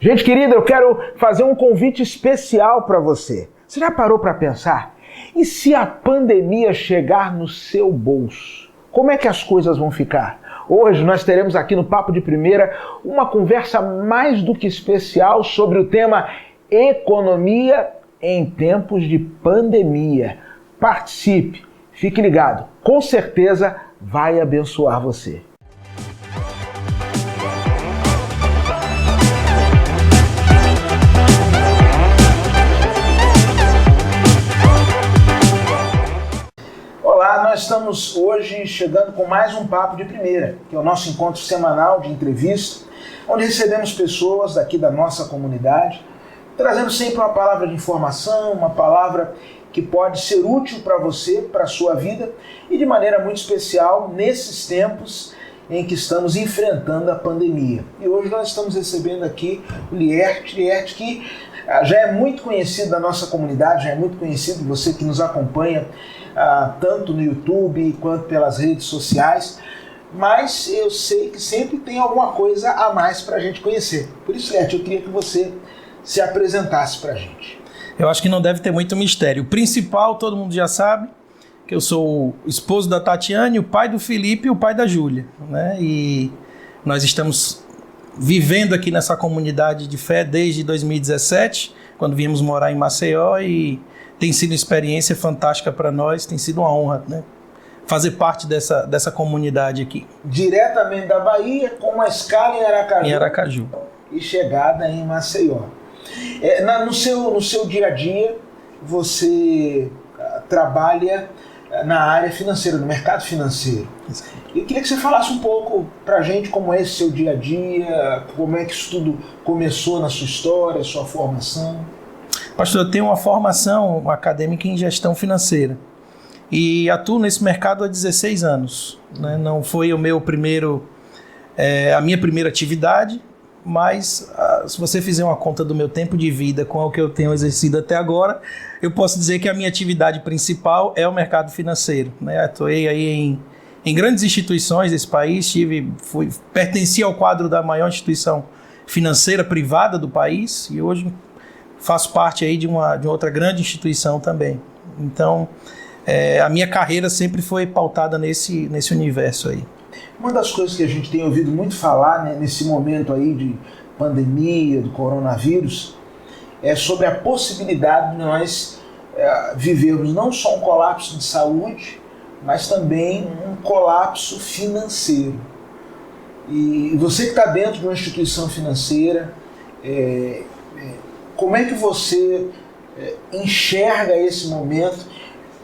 Gente querida, eu quero fazer um convite especial para você. Você já parou para pensar? E se a pandemia chegar no seu bolso? Como é que as coisas vão ficar? Hoje nós teremos aqui no Papo de Primeira uma conversa mais do que especial sobre o tema economia em tempos de pandemia. Participe, fique ligado, com certeza vai abençoar você. Olá, nós estamos hoje chegando com mais um Papo de Primeira, que é o nosso encontro semanal de entrevista, onde recebemos pessoas daqui da nossa comunidade, trazendo sempre uma palavra de informação, uma palavra que pode ser útil para você, para a sua vida, e de maneira muito especial nesses tempos em que estamos enfrentando a pandemia. E hoje nós estamos recebendo aqui o Lierte, que já é muito conhecido da nossa comunidade, já é muito conhecido, você que nos acompanha tanto no YouTube quanto pelas redes sociais, mas eu sei que sempre tem alguma coisa a mais para a gente conhecer. Por isso, Lierte, eu queria que você se apresentasse para a gente. Eu acho que não deve ter muito mistério. O principal, todo mundo já sabe, que eu sou o esposo da Tatiane, o pai do Felipe e o pai da Júlia, né? E nós estamos vivendo aqui nessa comunidade de fé desde 2017, quando viemos morar em Maceió, e tem sido uma experiência fantástica para nós, tem sido uma honra, né, fazer parte dessa comunidade aqui. Diretamente da Bahia, com uma escala em Aracaju. E chegada em Maceió. No seu dia a dia, você trabalha na área financeira, no mercado financeiro. Eu queria que você falasse um pouco para a gente como é esse seu dia a dia, como é que isso tudo começou na sua história, sua formação. Pastor, eu tenho uma formação acadêmica em gestão financeira e atuo nesse mercado há 16 anos. Né? Não foi o meu primeiro, a minha primeira atividade, mas se você fizer uma conta do meu tempo de vida com o que eu tenho exercido até agora, eu posso dizer que a minha atividade principal é o mercado financeiro. Né? Atuei aí em grandes instituições desse país, pertenci ao quadro da maior instituição financeira privada do país e hoje faço parte aí de outra grande instituição também. Então, a minha carreira sempre foi pautada nesse universo aí. Uma das coisas que a gente tem ouvido muito falar, né, nesse momento aí de pandemia, do coronavírus, é sobre a possibilidade de nós vivermos não só um colapso de saúde, mas também um colapso financeiro. E você que está dentro de uma instituição financeira, como é que você enxerga esse momento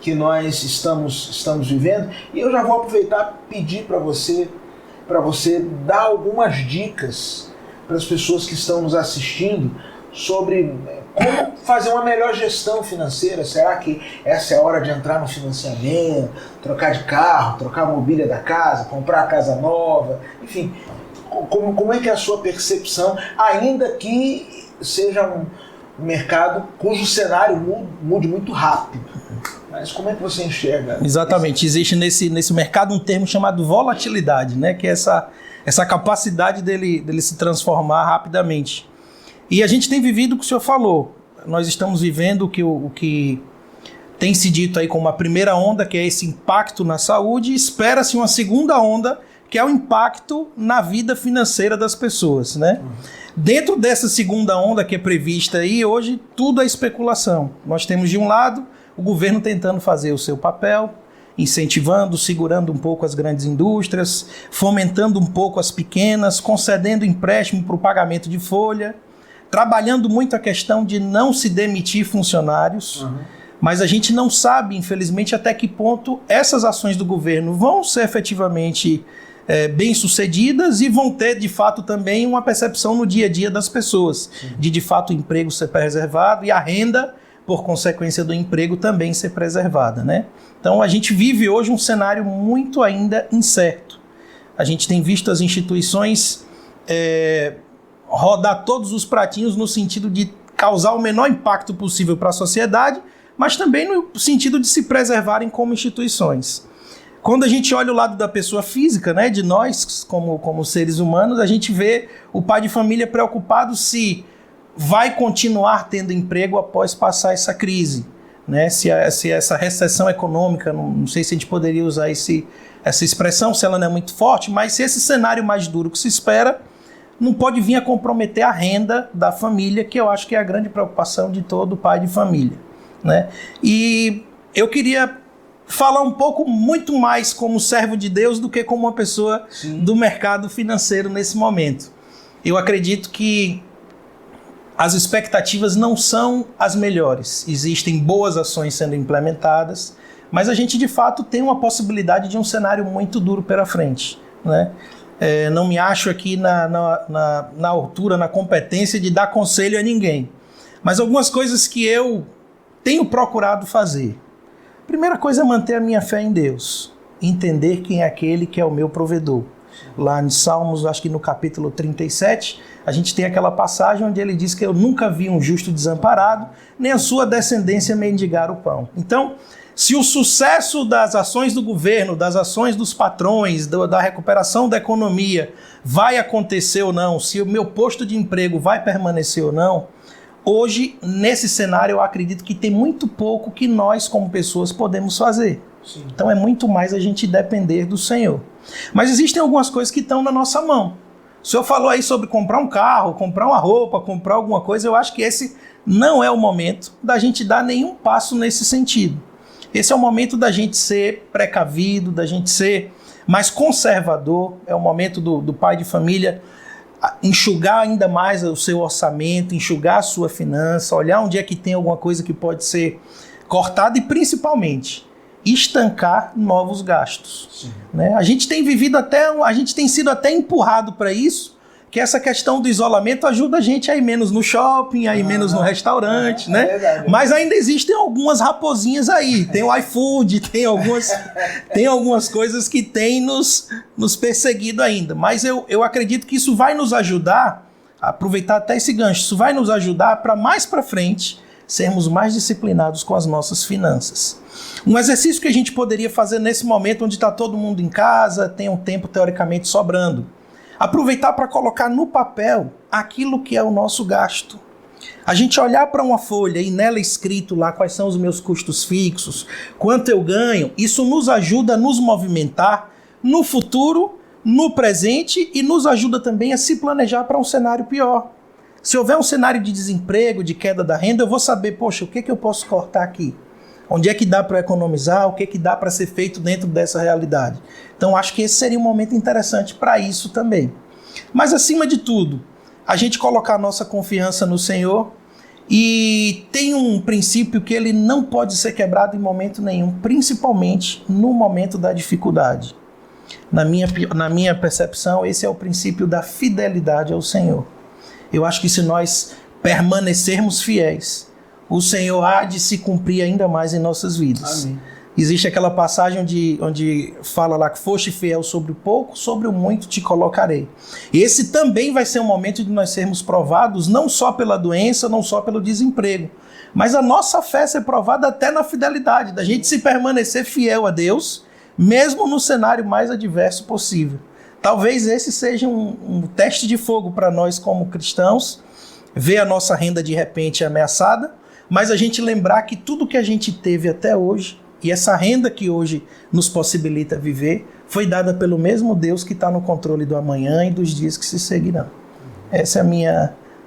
que nós estamos vivendo? E eu já vou aproveitar e pedir para você dar algumas dicas para as pessoas que estão nos assistindo sobre como fazer uma melhor gestão financeira. Será que essa é a hora de entrar no financiamento, trocar de carro, trocar a mobília da casa, comprar a casa nova? Enfim, como é que é a sua percepção, ainda que seja um mercado cujo cenário mude muito rápido? Mas como é que você enxerga? Exatamente, existe nesse mercado um termo chamado volatilidade, né? Que é essa capacidade dele se transformar rapidamente. E a gente tem vivido o que o senhor falou. Nós estamos vivendo o que tem se dito aí como uma primeira onda, que é esse impacto na saúde, e espera-se uma segunda onda, que é o impacto na vida financeira das pessoas, né? Dentro dessa segunda onda que é prevista aí, hoje tudo é especulação. Nós temos de um lado o governo tentando fazer o seu papel, incentivando, segurando um pouco as grandes indústrias, fomentando um pouco as pequenas, concedendo empréstimo para o pagamento de folha, trabalhando muito a questão de não se demitir funcionários, mas a gente não sabe, infelizmente, até que ponto essas ações do governo vão ser efetivamente bem-sucedidas e vão ter, de fato, também uma percepção no dia a dia das pessoas, de fato, o emprego ser preservado e a renda, por consequência do emprego, também ser preservada, né? Então, a gente vive hoje um cenário muito ainda incerto. A gente tem visto as instituições rodar todos os pratinhos no sentido de causar o menor impacto possível para a sociedade, mas também no sentido de se preservarem como instituições. Quando a gente olha o lado da pessoa física, né, de nós como seres humanos, a gente vê o pai de família preocupado se vai continuar tendo emprego após passar essa crise, né? Se essa recessão econômica, não sei se a gente poderia usar essa expressão, se ela não é muito forte, mas se esse cenário mais duro que se espera não pode vir a comprometer a renda da família, que eu acho que é a grande preocupação de todo pai de família, né? E eu queria falar um pouco muito mais como servo de Deus do que como uma pessoa do mercado financeiro nesse momento. Eu acredito que as expectativas não são as melhores. Existem boas ações sendo implementadas, mas a gente de fato tem uma possibilidade de um cenário muito duro pela frente, né? Não me acho aqui na altura, na competência de dar conselho a ninguém. Mas algumas coisas que eu tenho procurado fazer. Primeira coisa é manter a minha fé em Deus. Entender quem é aquele que é o meu provedor. Lá em Salmos, acho que no capítulo 37, a gente tem aquela passagem onde ele diz que eu nunca vi um justo desamparado, nem a sua descendência mendigar o pão. Então, se o sucesso das ações do governo, das ações dos patrões, da recuperação da economia vai acontecer ou não, se o meu posto de emprego vai permanecer ou não, hoje, nesse cenário, eu acredito que tem muito pouco que nós, como pessoas, podemos fazer. Sim. Então é muito mais a gente depender do Senhor. Mas existem algumas coisas que estão na nossa mão. O senhor falou aí sobre comprar um carro, comprar uma roupa, comprar alguma coisa. Eu acho que esse não é o momento da gente dar nenhum passo nesse sentido. Esse é o momento da gente ser precavido, da gente ser mais conservador. É o momento do pai de família enxugar ainda mais o seu orçamento, enxugar a sua finança, olhar onde é que tem alguma coisa que pode ser cortada e, principalmente, estancar novos gastos. Né? A gente tem sido até empurrado para isso, que essa questão do isolamento ajuda a gente a ir menos no shopping, a ir menos no restaurante, né? Verdade. Mas ainda existem algumas raposinhas aí. Tem o iFood, tem algumas coisas que têm nos perseguido ainda. Mas eu acredito que isso vai nos ajudar, a aproveitar até esse gancho, isso vai nos ajudar para mais para frente sermos mais disciplinados com as nossas finanças. Um exercício que a gente poderia fazer nesse momento onde está todo mundo em casa, tem um tempo teoricamente sobrando. Aproveitar para colocar no papel aquilo que é o nosso gasto. A gente olhar para uma folha e nela escrito lá quais são os meus custos fixos, quanto eu ganho, isso nos ajuda a nos movimentar no futuro, no presente e nos ajuda também a se planejar para um cenário pior. Se houver um cenário de desemprego, de queda da renda, eu vou saber, poxa, o que eu posso cortar aqui? Onde é que dá para economizar? O que dá para ser feito dentro dessa realidade? Então, acho que esse seria um momento interessante para isso também. Mas, acima de tudo, a gente colocar a nossa confiança no Senhor e tem um princípio que ele não pode ser quebrado em momento nenhum, principalmente no momento da dificuldade. Na minha percepção, esse é o princípio da fidelidade ao Senhor. Eu acho que se nós permanecermos fiéis, o Senhor há de se cumprir ainda mais em nossas vidas. Amém. Existe aquela passagem onde fala lá que foste fiel sobre o pouco, sobre o muito te colocarei. Esse também vai ser um momento de nós sermos provados, não só pela doença, não só pelo desemprego, mas a nossa fé ser provada até na fidelidade, da gente se permanecer fiel a Deus, mesmo no cenário mais adverso possível. Talvez esse seja um teste de fogo para nós como cristãos, ver a nossa renda de repente ameaçada, mas a gente lembrar que tudo que a gente teve até hoje, e essa renda que hoje nos possibilita viver, foi dada pelo mesmo Deus que está no controle do amanhã e dos dias que se seguirão. Essa é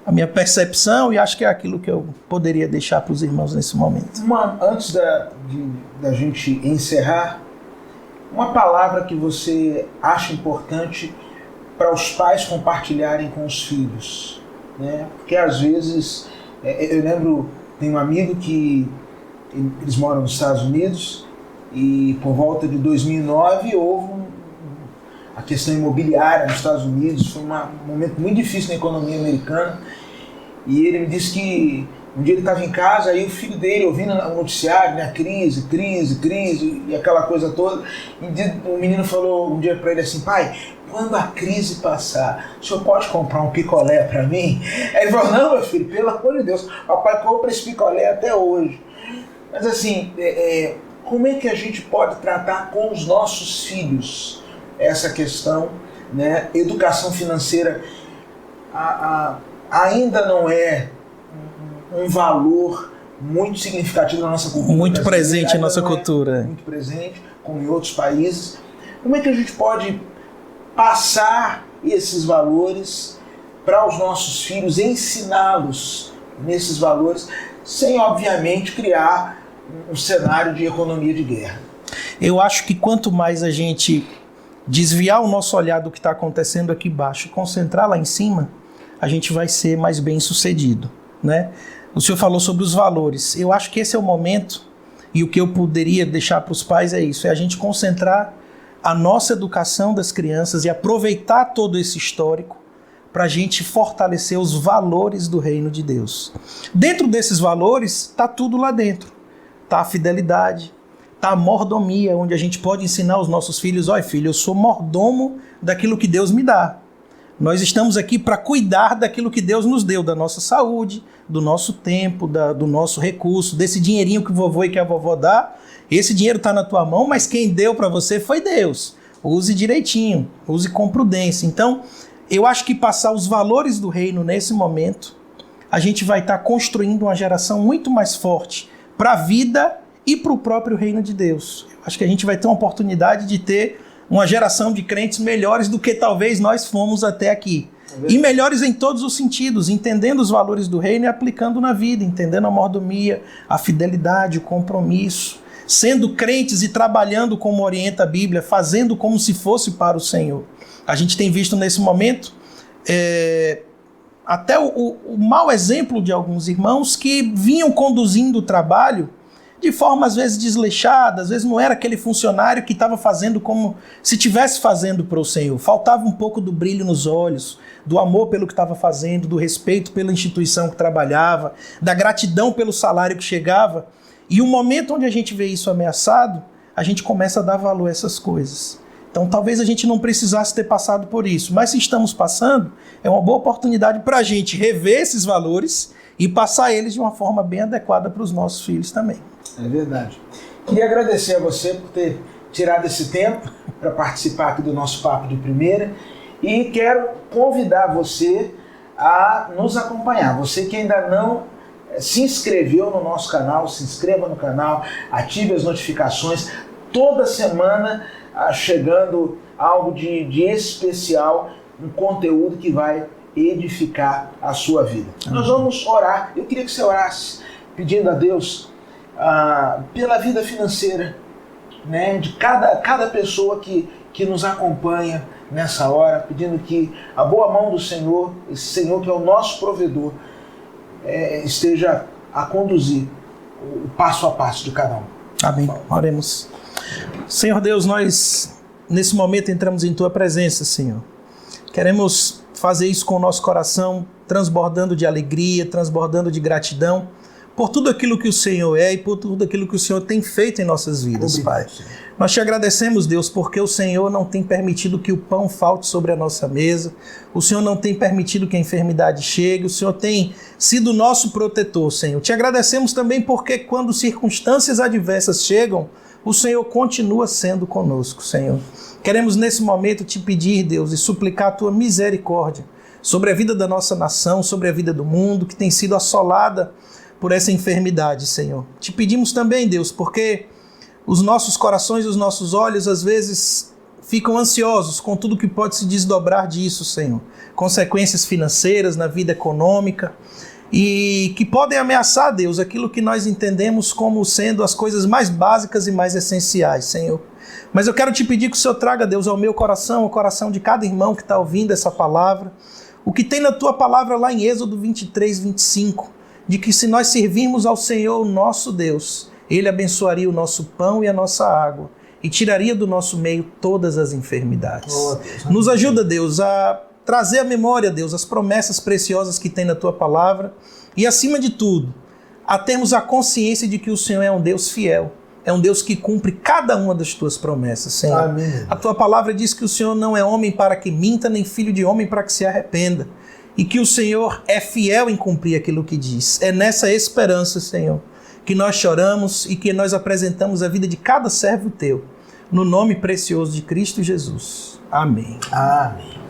a minha percepção e acho que é aquilo que eu poderia deixar para os irmãos nesse momento. Antes da gente encerrar, uma palavra que você acha importante para os pais compartilharem com os filhos, né? Porque às vezes, eu lembro, tem um amigo que eles moram nos Estados Unidos e por volta de 2009 houve a questão imobiliária nos Estados Unidos, foi um momento muito difícil na economia americana, e ele me disse que um dia ele estava em casa, aí o filho dele ouvindo o noticiário, né, crise, e aquela coisa toda, e o menino falou um dia para ele assim: pai, quando a crise passar, o senhor pode comprar um picolé para mim? Aí ele falou: não, meu filho, pelo amor de Deus, papai compra esse picolé até hoje. Mas assim, como é que a gente pode tratar com os nossos filhos essa questão, né? Educação financeira ainda não é um valor muito significativo na nossa cultura. Muito presente em nossa cultura. Muito presente, como em outros países. Como é que a gente pode passar esses valores para os nossos filhos, ensiná-los nesses valores, sem, obviamente, criar um cenário de economia de guerra? Eu acho que quanto mais a gente desviar o nosso olhar do que está acontecendo aqui embaixo e concentrar lá em cima, a gente vai ser mais bem sucedido, né? O senhor falou sobre os valores. Eu acho que esse é o momento, e o que eu poderia deixar para os pais é isso, é a gente concentrar a nossa educação das crianças e aproveitar todo esse histórico para a gente fortalecer os valores do reino de Deus. Dentro desses valores está tudo lá dentro. Está a fidelidade, está a mordomia, onde a gente pode ensinar os nossos filhos: olha, filho, eu sou mordomo daquilo que Deus me dá. Nós estamos aqui para cuidar daquilo que Deus nos deu, da nossa saúde, do nosso tempo, do nosso recurso, desse dinheirinho que o vovô e que a vovó dá. Esse dinheiro está na tua mão, mas quem deu para você foi Deus. Use direitinho, use com prudência. Então, eu acho que passar os valores do reino nesse momento, a gente vai estar construindo uma geração muito mais forte para a vida e para o próprio reino de Deus. Eu acho que a gente vai ter uma oportunidade de ter uma geração de crentes melhores do que talvez nós fomos até aqui. E melhores em todos os sentidos, entendendo os valores do reino e aplicando na vida, entendendo a mordomia, a fidelidade, o compromisso, sendo crentes e trabalhando como orienta a Bíblia, fazendo como se fosse para o Senhor. A gente tem visto nesse momento até o mau exemplo de alguns irmãos que vinham conduzindo o trabalho de forma às vezes desleixada, às vezes não era aquele funcionário que estava fazendo como se estivesse fazendo para o Senhor. Faltava um pouco do brilho nos olhos, do amor pelo que estava fazendo, do respeito pela instituição que trabalhava, da gratidão pelo salário que chegava. E o momento onde a gente vê isso ameaçado, a gente começa a dar valor a essas coisas. Então talvez a gente não precisasse ter passado por isso, mas se estamos passando, é uma boa oportunidade para a gente rever esses valores e passar eles de uma forma bem adequada para os nossos filhos também. É verdade. Queria agradecer a você por ter tirado esse tempo para participar aqui do nosso Papo de Primeira e quero convidar você a nos acompanhar. Você que ainda não se inscreveu no nosso canal, se inscreva no canal, ative as notificações. Toda semana chegando algo de especial, um conteúdo que vai edificar a sua vida. Nós vamos orar. Eu queria que você orasse pedindo a Deus pela vida financeira, né, de cada pessoa que nos acompanha nessa hora, pedindo que a boa mão do Senhor, esse Senhor que é o nosso provedor, esteja a conduzir o passo a passo de cada um. Amém. Oremos. Senhor Deus, nós nesse momento entramos em Tua presença, Senhor. Queremos fazer isso com o nosso coração, transbordando de alegria, transbordando de gratidão, por tudo aquilo que o Senhor é e por tudo aquilo que o Senhor tem feito em nossas vidas, Pai. Nós te agradecemos, Deus, porque o Senhor não tem permitido que o pão falte sobre a nossa mesa, o Senhor não tem permitido que a enfermidade chegue, o Senhor tem sido nosso protetor, Senhor. Te agradecemos também porque quando circunstâncias adversas chegam, o Senhor continua sendo conosco, Senhor. Queremos nesse momento te pedir, Deus, e suplicar a Tua misericórdia sobre a vida da nossa nação, sobre a vida do mundo, que tem sido assolada por essa enfermidade, Senhor. Te pedimos também, Deus, porque os nossos corações e os nossos olhos às vezes ficam ansiosos com tudo que pode se desdobrar disso, Senhor. Consequências financeiras na vida econômica e que podem ameaçar, Deus, aquilo que nós entendemos como sendo as coisas mais básicas e mais essenciais, Senhor. Mas eu quero te pedir que o Senhor traga, Deus, ao meu coração, ao coração de cada irmão que está ouvindo essa palavra, o que tem na Tua palavra lá em Êxodo 23, 25, de que se nós servirmos ao Senhor, nosso Deus, Ele abençoaria o nosso pão e a nossa água e tiraria do nosso meio todas as enfermidades. Nos ajuda, Deus, a trazer à memória, Deus, as promessas preciosas que tem na Tua palavra e, acima de tudo, a termos a consciência de que o Senhor é um Deus fiel, é um Deus que cumpre cada uma das Tuas promessas, Senhor. Amém. A Tua palavra diz que o Senhor não é homem para que minta, nem filho de homem para que se arrependa. E que o Senhor é fiel em cumprir aquilo que diz. É nessa esperança, Senhor, que nós choramos e que nós apresentamos a vida de cada servo teu. No nome precioso de Cristo Jesus. Amém. Amém.